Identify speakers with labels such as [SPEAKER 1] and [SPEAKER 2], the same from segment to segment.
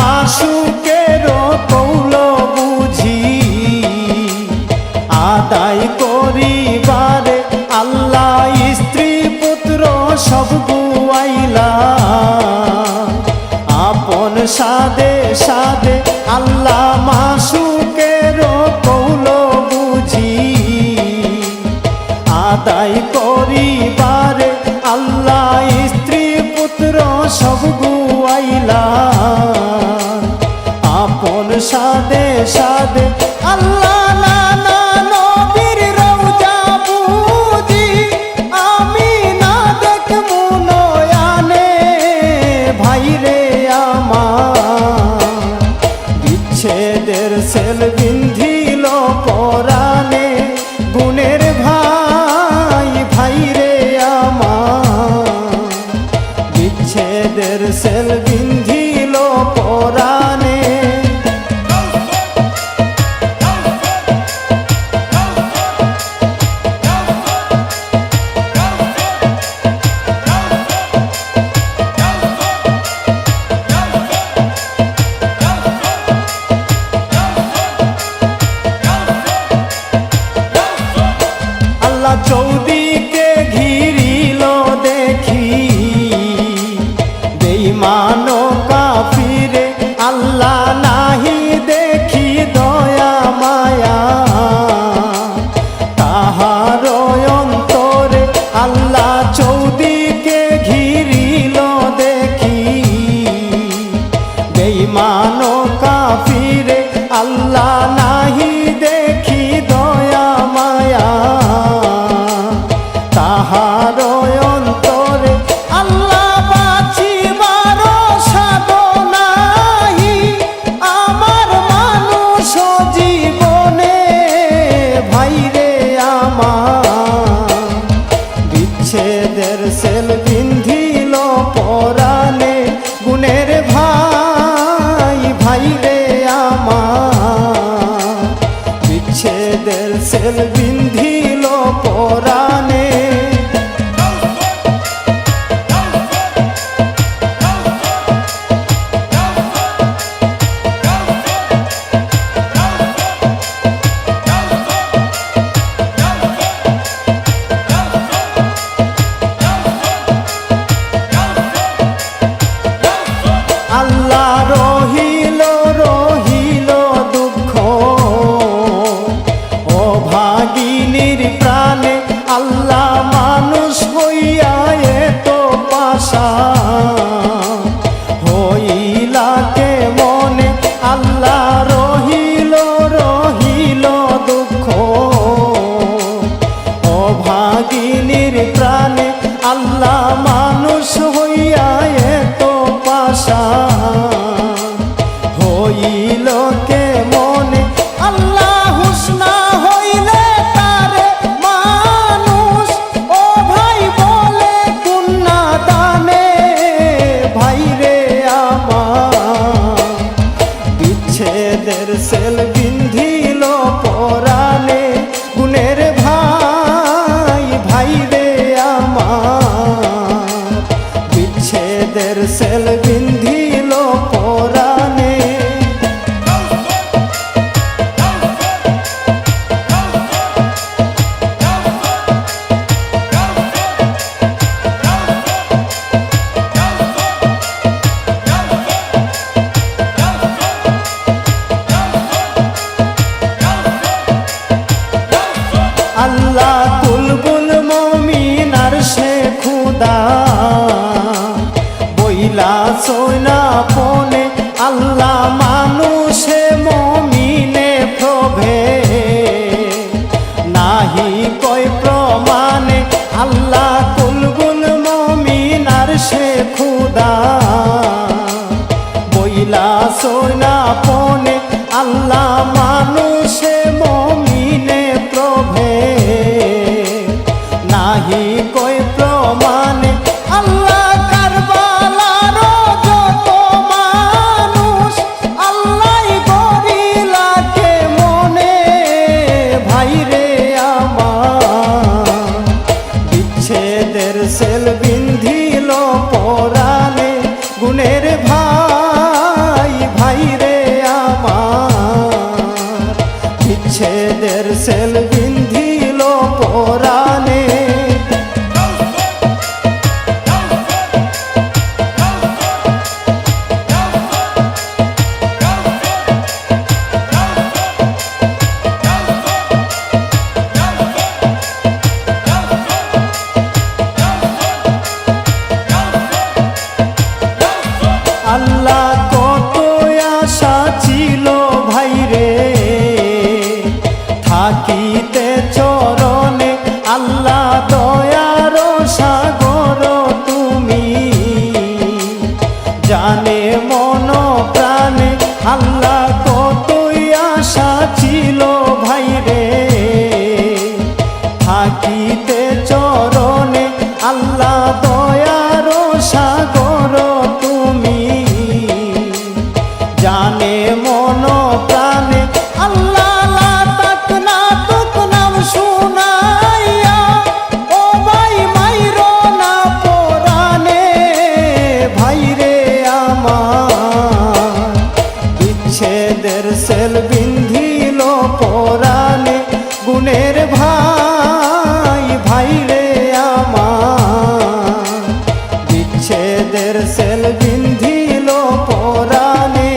[SPEAKER 1] মাসুকেরও কৌল বুঝি আদায় করিবারে আল্লাহ স্ত্রী পুত্র সব গুয়াইলা আপন সাদে সাদে আল্লাহ মাসুকেরও কৌল বুঝি আদায় করিবারে আল্লাহ স্ত্রী পুত্র সব গুয়াইলা আপন সাদে সাদে আল্লাহ নানা নবীর রওজা বুঝি আমি না দেখবো নয়ানে ভাইরে আমার বিচ্ছেদের সেল বিন্ধিল পরাণে গুণের ভাই ভাইরে আমার বিচ্ছেদের সেল বিন্ধিল পরাণে চৌদিকে ঘিরিল দেখি বেঈমান কাফিরে আল্লাহ নাহি দেখি দয়া মায়া তাহার অন্তরে আল্লাহ চৌদিকে ঘিরিল দেখি বেঈমান কাফিরে আল্লাহ নাহি দেখি দয়া মায়া তাহার অন্তরে আল্লাহ বাঁচিবার সাধনাহি আমার মানুষ জীবনে ভাইরে আমার বিচ্ছেদের সেল বিন্ধিল পরাণে গুণের ভাই ভাইরে আমার বিচ্ছেদের সেল বিন্ধিল পরাণে আল্লাহ রহিল রহিল দুঃখ ও ভাগিনীর প্রাণে আল্লাহ মানুষ হইয়া এত পাশা হইলাকে মনে আল্লাহ রহিল রহিল দুঃখ ও ভাগিনীর প্রাণে আল্লাহ মানুষ হইয়া এত পাশা হইল কে মনে আল্লাহ হুসনা হইলে তারে মানুষ ও ভাই বলে কুন্না দানে ভাইরে আমার বিচ্ছেদের সেল বিন্ধিল পরাণে গুণের ভাই ভাইরে আমার বিচ্ছেদের সেল বিন্ধিল পরাণে আল্লাহ বুলবুল মমিনার সে খুদা বইলা সোনা পনে আল্লাহ মানুষে মমিনে প্রভে নাহি কয় প্রমাণে আল্লাহ বুলবুল মমিনার সে খুদা বইলা সোনা পনে আল্লাহ মানুষে মমিনে প্রভে নাহি কয় প্রমাণে আল্লাহ কারবালার যত মানুষ আল্লাহ গরিলাকে মনে ভাইরে আমার বিচ্ছেদের সেল বিন্ধিল পরাণে গুণের ভাই সেল বিন্ধিল পরাণে। আল্লাহ কত আশা ছিল ভাইরে থাকিতে চরণে, আল্লাহ দয়ার সাগর তুমি জানে মন প্রাণে। আল্লাহ কতই আশা ছিল ভাইরে থাকিতে চরণে, আল্লাহ দয়ার সাগর তুমি জানে মন প্রাণে। আল্লাহ লা তাকনা তুক নাম শুনাইয়া ও ভাই মাইরো না পরাণে। ভাইরে আমার বিচ্ছেদের সেল বিন্ধিল পরাণে, গুণের ভাই ভাইরে আমার বিচ্ছেদের সেল বিন্ধিল পরাণে।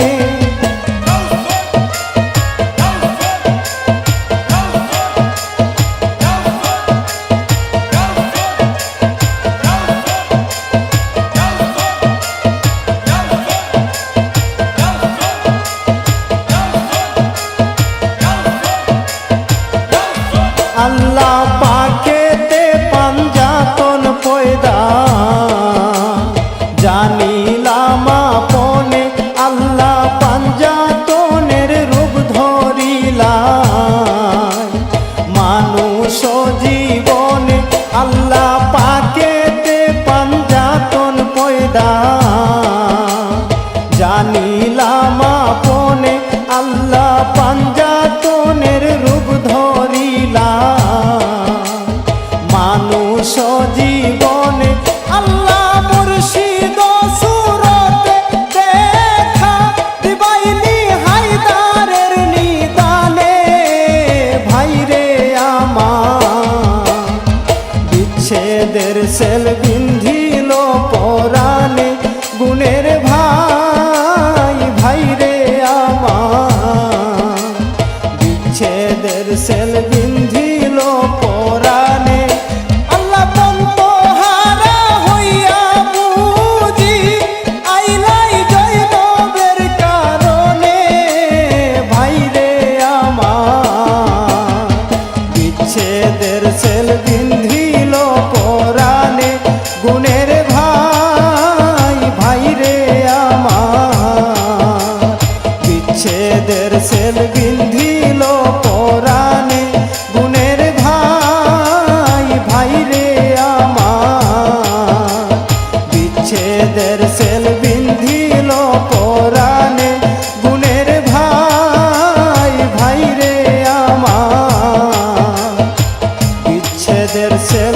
[SPEAKER 1] আল্লাহ পাকেতে পাঞ্জাতন পয়দা জানিলাম আপনে, আল্লাহ পাঞ্জাতনের রূপ ধরিলা মানুষ জীবনে। আল্লাহ পাকেতে পাঞ্জাতন পয়দা জানিলাম আপনে, আল্লাহ পাঞ্জাতনের রূপ ধরিলা মানুষ জীবনে। আল্লাহ মুর্শিদ সুরতে দেখা দিবাইলি হায়দারের নিদানে। ভাইরে আমার বিচ্ছেদের সেল বিন্ধিল পরাণে, গুণের ভাই ভাইরে আমার বিচ্ছেদের সেল বিন্ধিল পরাণে। আল্লাহ বন্তহারা হইয়া বুঝি আইলাই জৈনবের কারণে। ভাইরে আমার বিচ্ছেদের সেল বিন্ধিল পরাণে, গুণের ভাই ভাইরে আমার বিচ্ছেদের সেল বিন্ধিল পরাণে, গুণের ভাই ভাইরে আমার বিচ্ছেদের সেল বিন্ধিল পরাণে, গুণের ভাই ভাইরে আমার বিচ্ছেদের সেল